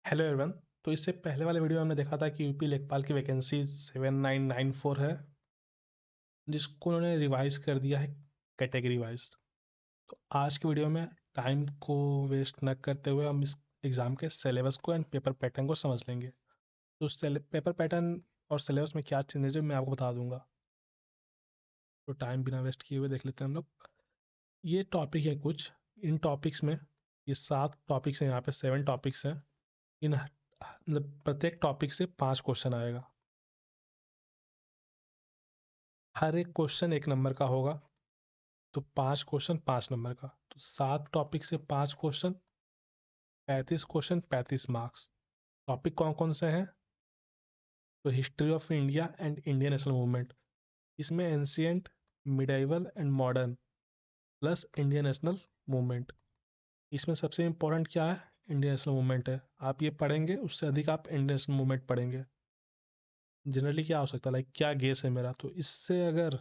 Hello everyone. तो इससे पहले वाले वीडियो में हमने देखा था कि यूपी लेखपाल की वैकेंसी 7994 है, जिसको उन्होंने रिवाइज कर दिया है कैटेगरी वाइज। तो आज की वीडियो में टाइम को वेस्ट न करते हुए हम इस एग्ज़ाम के सिलेबस को एंड पेपर पैटर्न को समझ लेंगे। तो पेपर पैटर्न और सिलेबस में क्या चेंजेस है मैं आपको बता दूंगा। तो टाइम बिना वेस्ट किए हुए देख लेते हैं हम लोग। ये टॉपिक है कुछ। इन टॉपिक्स में ये 7 टॉपिक्स हैं, यहाँ पे 7 टॉपिक्स हैं। इन मतलब प्रत्येक टॉपिक से 5 क्वेश्चन आएगा। हर एक क्वेश्चन 1 नंबर का होगा। तो 5 क्वेश्चन 5 नंबर का, तो 7 टॉपिक से 5 क्वेश्चन, 35 क्वेश्चन, 35 मार्क्स। टॉपिक कौन कौन से हैं? तो history of India and Indian national movement, इसमें ancient, medieval and modern plus Indian national movement. इसमें सबसे इंपॉर्टेंट क्या है? इंडियन नेशनल मूवमेंट है। आप ये पढ़ेंगे उससे अधिक आप इंडियन नेशनल मूवमेंट पढ़ेंगे। जनरली क्या हो सकता है, लाइक क्या गेस है मेरा, तो इससे अगर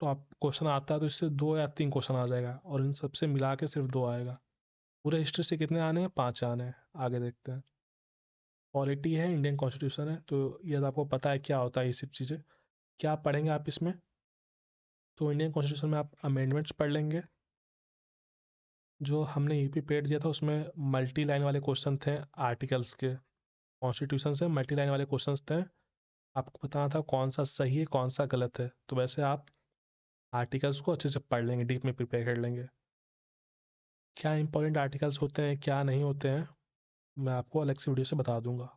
तो आप क्वेश्चन आता है तो इससे 2 या 3 क्वेश्चन आ जाएगा, और इन सबसे मिला के सिर्फ 2 आएगा। पूरे हिस्ट्री से कितने आने हैं? 5 आने हैं। आगे देखते हैं। पॉलिटी है, इंडियन कॉन्स्टिट्यूशन है, तो ये तो आपको पता है क्या होता है ये सब चीज़ें। क्या पढ़ेंगे आप इसमें? तो इंडियन कॉन्स्टिट्यूशन में आप अमेंडमेंट्स पढ़ लेंगे। जो हमने यूपी पेड दिया था उसमें मल्टी लाइन वाले क्वेश्चन थे आर्टिकल्स के। कॉन्स्टिट्यूशन से मल्टी लाइन वाले क्वेश्चन थे। आपको बताना था कौन सा सही है कौन सा गलत है, तो वैसे आप आर्टिकल्स को अच्छे से पढ़ लेंगे, डीप में प्रिपेयर कर लेंगे। क्या इंपॉर्टेंट आर्टिकल्स होते हैं क्या नहीं होते हैं मैं आपको अलग से वीडियो से बता दूंगा।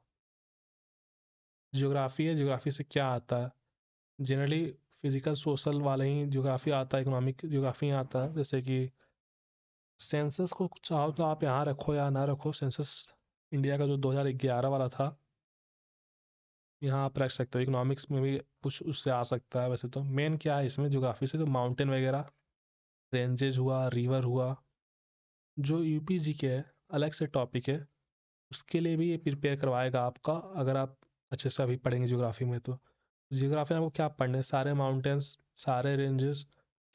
ज्योग्राफी है, ज्योग्राफी से क्या आता है? जनरली फिजिकल सोशल वाला ही ज्योग्राफी आता है, इकोनॉमिक ज्योग्राफी आता है। जैसे कि सेंसस को चाहो तो आप यहाँ रखो या ना रखो, सेंसस इंडिया का जो 2011 वाला था यहाँ आप रख सकते हो। इकोनॉमिक्स में भी कुछ उससे आ सकता है। वैसे तो मेन क्या है इसमें ज्योग्राफी से, तो माउंटेन वगैरह, रेंजेज हुआ, रिवर हुआ। जो यूपी जी के है अलग से टॉपिक है, उसके लिए भी ये प्रिपेयर करवाएगा आपका, अगर आप अच्छे से अभी पढ़ेंगे ज्योग्राफी में। तो जियोग्राफी में आपको क्या पढ़ना है? सारे माउंटेन्स, सारे रेंजेस,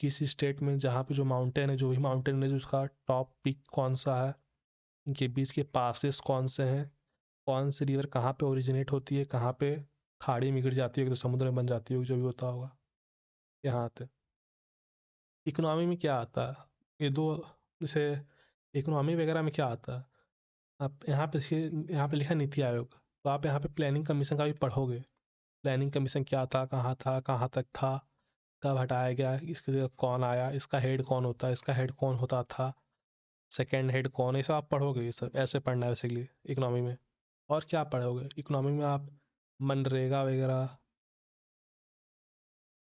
किसी स्टेट में जहाँ पे जो माउंटेन है, जो भी माउंटेन है, उसका टॉप पीक कौन सा है, इनके बीच के पासेस कौन से हैं, कौन सी रिवर कहाँ पे ओरिजिनेट होती है, कहाँ पे खाड़ी में गिर जाती है तो समुद्र में बन जाती है, जो भी होता होगा। यहाँ आते इकोनॉमी में क्या आता है? ये दो, जैसे इकोनॉमी वगैरह में क्या आता है, आप यहाँ पे यहाँ पे लिखा नीति आयोग, तो आप यहाँ पे प्लानिंग कमीशन का भी पढ़ोगे। प्लानिंग कमीशन क्या था, कहाँ तक था, कब हटाया गया, इसकी जगह कौन आया, इसका हेड कौन होता है, इसका हेड कौन होता था, सेकंड हेड कौन है, ये सब आप पढ़ोगे। ये सब ऐसे पढ़ना है बेसिकली इकोनॉमी में। और क्या पढ़ोगे इकोनॉमी में आप? मनरेगा वगैरह,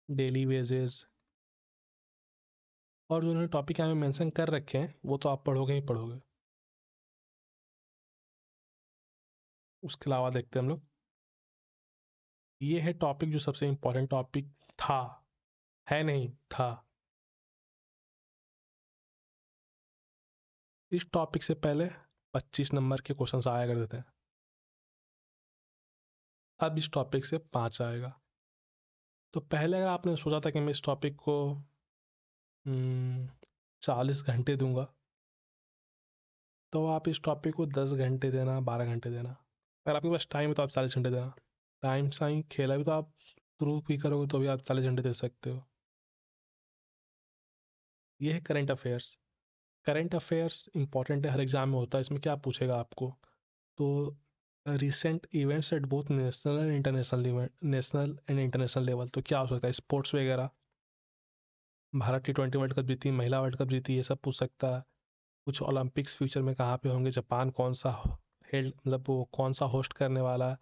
डेली वेजेस, और जो उन्होंने टॉपिक यहाँ में मेंशन कर रखे हैं वो तो आप पढ़ोगे ही पढ़ोगे। उसके अलावा देखते हैं हम लोग। ये है टॉपिक जो सबसे इम्पोर्टेंट टॉपिक था, है नहीं था। इस टॉपिक से पहले 25 नंबर के क्वेश्चन आया करते थे, अब इस टॉपिक से 5 आएगा। तो पहले अगर आपने सोचा था कि मैं इस टॉपिक को 40 घंटे दूंगा, तो आप इस टॉपिक को 10 घंटे देना, 12 घंटे देना। अगर आपके पास टाइम है तो आप 40 घंटे देना। टाइम साई खेला भी तो आप प्रूव भी करोगे तो भी आप 40 घंटे दे सकते हो। ये है current affairs. Current affairs important है, हर एग्जाम में होता है। इसमें क्या पूछेगा आपको? तो recent events at both national and international, national and international level, तो क्या हो सकता है? स्पोर्ट्स वगैरह, भारत T20 वर्ल्ड कप जीती, महिला वर्ल्ड कप जीती, ये सब पूछ सकता है। कुछ ओलंपिक्स फ्यूचर में कहाँ पे होंगे, जापान कौन सा हेल्ड, मतलब वो कौन सा होस्ट करने वाला है,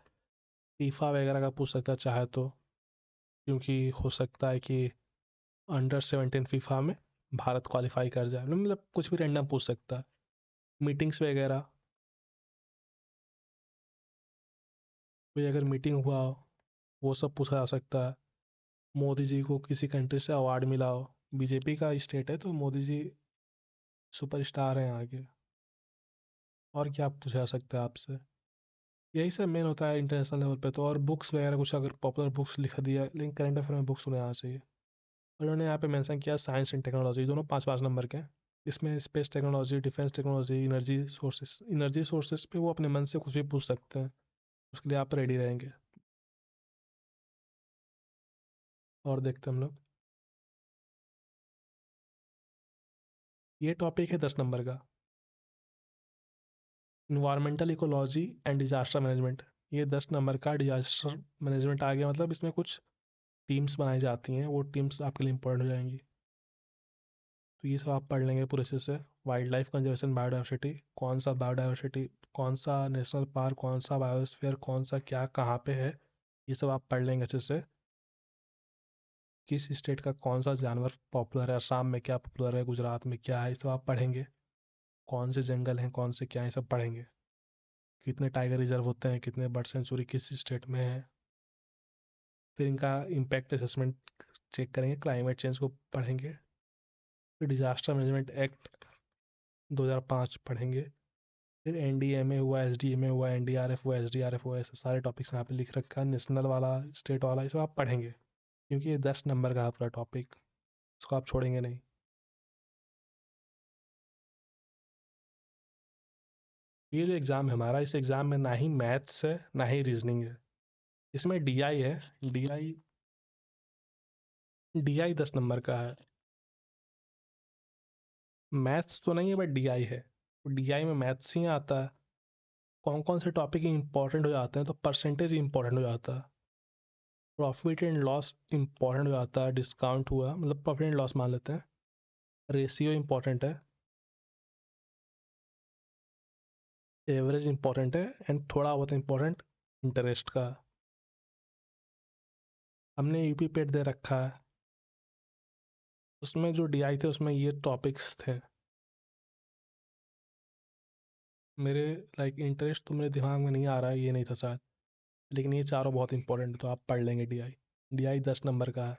फीफा वगैरह का पूछ सकता है चाहे तो, क्योंकि हो सकता है कि अंडर 17 फीफा में भारत क्वालिफाई कर जाए। मतलब कुछ भी रैंडम पूछ सकता है। मीटिंग्स वगैरह, कोई अगर मीटिंग हुआ हो वो सब पूछा जा सकता है। मोदी जी को किसी कंट्री से अवार्ड मिला हो, बीजेपी का स्टेट है तो मोदी जी सुपरस्टार हैं आगे। और क्या पूछा जा सकता है आपसे? यही सब मेन होता है इंटरनेशनल लेवल पे। तो और बुक्स वगैरह कुछ अगर पॉपुलर बुक्स लिख दिया, लेकिन करंट अफेयर में बुक्स होने आना चाहिए। और उन्होंने यहाँ पे मेंशन किया साइंस एंड टेक्नोलॉजी, दोनों 5 5 नंबर के हैं। इसमें space technology, defence technology, energy sources पे वो अपने मन से कुछ भी पूछ सकते हैं, उसके लिए आप रेडी रहेंगे। और देखते हैं हम लोग, ये टॉपिक है 10 नंबर का, environmental ecology and disaster management. ये 10 नंबर का डिजास्टर मैनेजमेंट आ गया, मतलब इसमें कुछ टीम्स बनाई जाती हैं, वो टीम्स आपके लिए इंपॉर्टेंट हो जाएंगी। तो ये सब आप पढ़ लेंगे पूरे से। वाइल्ड लाइफ कंजर्वेशन, बायोडाइवर्सिटी, कौन सा बायोडाइवर्सिटी, कौन सा नेशनल पार्क, कौन सा बायोस्फीयर, कौन सा क्या कहाँ पे है, ये सब आप पढ़ लेंगे अच्छे से। किस स्टेट का कौन सा जानवर पॉपुलर है, असम में क्या पॉपुलर है, गुजरात में क्या है, ये सब आप पढ़ेंगे। कौन से जंगल हैं, कौन से क्या है, ये सब पढ़ेंगे। कितने टाइगर रिजर्व होते हैं, कितने बर्ड सेंचुरी किस स्टेट में है। फिर इनका इम्पैक्ट असेसमेंट चेक करेंगे, क्लाइमेट चेंज को पढ़ेंगे। फिर डिजास्टर मैनेजमेंट एक्ट 2005 पढ़ेंगे। फिर एनडीएमए हुआ, एसडीएमए हुआ, एनडीआरएफ हुआ, एसडीआरएफ हुआ, ऐसे सारे टॉपिक्स यहाँ पे लिख रखा है। नेशनल वाला, स्टेट वाला, ये सब आप पढ़ेंगे, क्योंकि ये 10 नंबर का है पूरा टॉपिक, इसको आप छोड़ेंगे नहीं। ये जो एग्ज़ाम है हमारा, इस एग्ज़ाम में ना ही मैथ्स है ना ही रीजनिंग है, इसमें डीआई है। डीआई डीआई 10 नंबर का है। मैथ्स तो नहीं है बट डीआई है। डीआई में मैथ्स ही आता है। कौन कौन से टॉपिक इंपॉर्टेंट हो जाते हैं, तो परसेंटेज इंपॉर्टेंट हो जाता है, प्रॉफिट एंड लॉस इंपॉर्टेंट हो जाता है, डिस्काउंट हुआ मतलब प्रॉफिट एंड लॉस मान लेते हैं, रेशियो इंपॉर्टेंट है, एवरेज इंपॉर्टेंट है, एंड थोड़ा बहुत इंपॉर्टेंट इंटरेस्ट का। हमने यूपी पेड दे रखा है, उसमें जो डीआई थे उसमें ये टॉपिक्स थे। मेरे लाइक इंटरेस्ट तो मेरे दिमाग में नहीं आ रहा है, ये नहीं था शायद, लेकिन ये चारों बहुत इंपॉर्टेंट है, तो आप पढ़ लेंगे डीआई। डीआई 10 नंबर का है।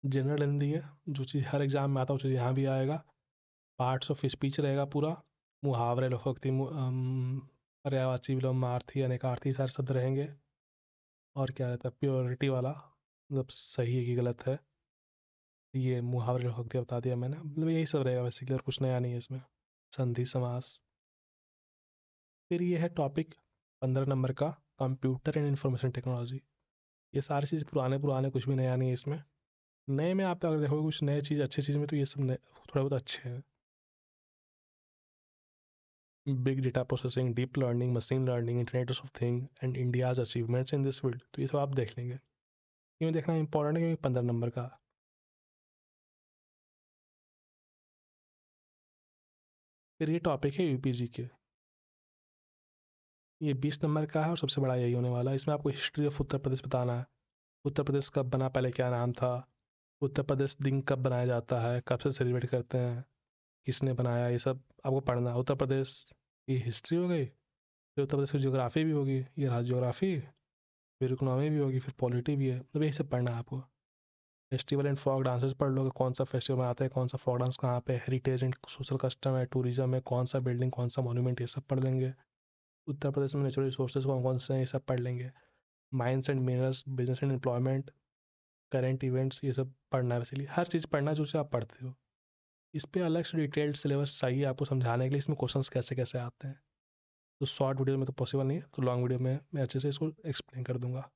जनरल हिंदी है, जो चीज़ हर एग्जाम में आता है वो चीज़ यहाँ भी आएगा। पार्ट्स ऑफ स्पीच रहेगा पूरा, मुहावरे, लोकोक्ति, पर्यायवाची, विलोमार्थी, अनेकार्थी, सारे शब्द रहेंगे। और क्या रहता है, प्योरिटी वाला, मतलब सही है कि गलत है, ये मुहावरे लोकोक्ति बता दिया मैंने, मतलब यही सब रहेगा बेसिकली, और कुछ नया नहीं है इसमें। संधि समास। फिर ये है टॉपिक 15 नंबर का, कंप्यूटर एंड इंफॉर्मेशन टेक्नोलॉजी। ये सारी चीज़ पुराने पुराने, कुछ भी नया नहीं है इसमें। नए में आप अगर देखोगे कुछ नए चीज़, अच्छी चीज़ में, तो ये सब थोड़े बहुत अच्छे हैं। Big data processing, deep learning, machine learning, internet of thing and India's achievements in this field, तो ये सब आप देख लेंगे। क्यों देखना इंपॉर्टेंट है, क्योंकि 15 नंबर का। फिर ये टॉपिक है यूपीजी के, ये 20 नंबर का है और सबसे बड़ा यही होने वाला है। इसमें आपको हिस्ट्री ऑफ उत्तर प्रदेश बताना है, उत्तर प्रदेश कब बना, पहले क्या नाम था, उत्तर प्रदेश दिन कब बनाया जाता है, कब से सेलिब्रेट करते हैं, किसने बनाया, ये सब आपको पढ़ना है। उत्तर प्रदेश की हिस्ट्री हो गई, फिर उत्तर प्रदेश की ज्योग्राफी भी होगी, ये रहा ज्योग्राफी, फिर इकोनॉमी भी होगी, फिर पॉलिटी भी है, मतलब यही सब पढ़ना है आपको। फेस्टिवल एंड फोक डांसेस पढ़ लोगे, कौन सा फेस्टिवल में आता है, कौन सा फोक डांस कहाँ पे, हेरिटेज एंड सोशल कस्टम है, टूरिज्म है, कौन सा बिल्डिंग, कौन सा मॉन्यूमेंट, ये सब पढ़ लेंगे। उत्तर प्रदेश में नेचुरल रिसोर्सेज कौन कौन से हैं, ये सब पढ़ लेंगे। Mines and minerals, business and employment, current events, ये सब पढ़ना है। बेसिकली हर चीज़ पढ़ना है जो से आप पढ़ते हो। इस पे अलग से डिटेल्ड सिलेबस चाहिए आपको समझाने के लिए, इसमें क्वेश्चंस कैसे कैसे आते हैं। तो शॉर्ट वीडियो में तो पॉसिबल नहीं है, तो लॉन्ग वीडियो में मैं अच्छे से इसको एक्सप्लेन कर दूंगा।